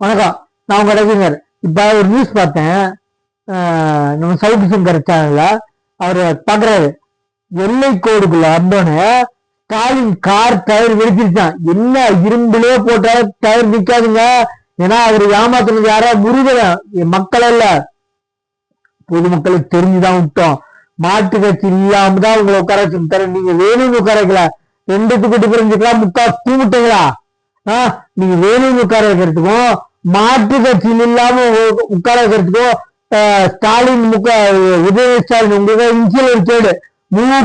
வணக்கம், நான் உங்க ரவிங்கர். இப்ப ஒரு நியூஸ் பார்த்தேன், நம்ம சவுக்கு சங்கர் சேனல்ல. அவரு பாக்குறாரு, எல்லை கோடுக்குள்ள அந்தோன்னு ஸ்டாலின் கார் டயர் வெடிச்சிருச்சான். என்ன இரும்புலயே போட்டா டயர் நிக்காதுங்க. ஏன்னா அவரு ஏமாத்துறது யாரா முருகன் மக்கள் அல்ல, பொதுமக்களுக்கு தெரிஞ்சுதான் விட்டோம். மாட்டு கட்சி இல்லாம தான் உங்களை உட்கார வச்சு, நீங்க வேணும்னு உட்கார வைக்கல. ரெண்டுத்துக்கிட்டு புரிஞ்சுக்கலாம், முக்கா கூமிட்டீங்களா? நீங்க வேணும்னு உட்கார வைக்கிறதுக்கும் மாற்று கட்சியில் இல்லாம உட்கார வைக்கிறதுக்கும் ஸ்டாலின் உதயநிதி ஸ்டாலின் உங்களுக்கு இன்சியல் ஒரு கேடு.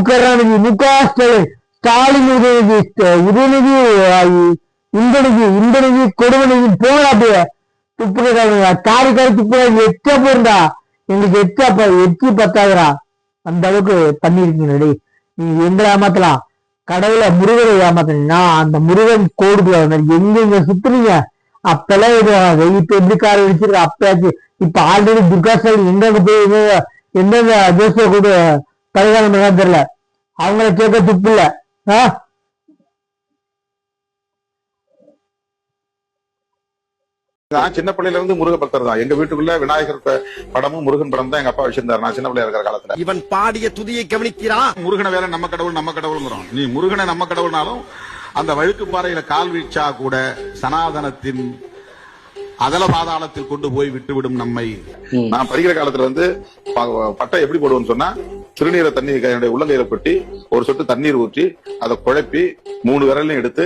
கருணாநிதி, ஸ்டாலின், ஸ்டாலின் உதயநிதி இந்தநிதி கொடுமநிதி போகலாம். அப்படியே துப்புரா காரி துப்புரா எச்ச போயிருந்தா எங்களுக்கு எச்சி பத்தாதுரா. அந்த அளவுக்கு பண்ணிருக்கீங்க. நீங்க எங்களை ஏமாத்தலாம், கடவுளை முருகனை ஏமாத்தினா அந்த முருகன் கோடுக்குள்ள எங்க சுத்துறீங்க. அப்பெல்லாம் இப்ப எப்படி கார வச்சிருக்க அப்பயாச்சு. இப்ப ஆல்ரெடி துர்கா ஸ்டாலின் எங்க போய் எந்தெந்த தேச கூட பரிகாரம் தெரியல, அவங்கள கேட்க துப்பு இல்ல. நான் சின்ன பிள்ளையில இருந்து முருக பக்தர் தான். எங்க வீட்டுக்குள்ள விநாயகர் படமும் முருகன் படம் தான் எங்க அப்பா வச்சிருந்தாரு. நான் சின்ன பிள்ளையா இருக்கிற காலத்துல இவன் பாடிய துதியை கவனிக்கிறான். முருகனை வேற நம்ம கடவுள்ங்கிறோம். நீ முருகனை நம்ம கடவுள்னாலும் அந்த வழுக்கு பாறையில கால் வீழ்ச்சா கூட சனாதனத்தின் அதல பாதாளத்தில் கொண்டு போய் விட்டுவிடும் நம்மை. நான் படிக்கிற காலத்துல வந்து பட்டை எப்படி போடுவோம்னு சொன்னா, திருநீரை தண்ணி உள்ளங்கையில கொட்டி ஒரு சொட்டு தண்ணீர் ஊற்றி அதை குழப்பி 3 விரலையும் எடுத்து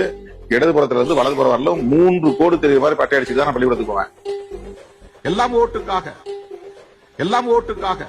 இடதுபுறத்துல இருந்து வலதுபுறம் வரலும் 3 கோடு தெரிய மாதிரி பட்டை அடிச்சுட்டு தான் நான் பள்ளிக்கூடத்துக்கு போவேன். எல்லாம் ஓட்டுக்காக.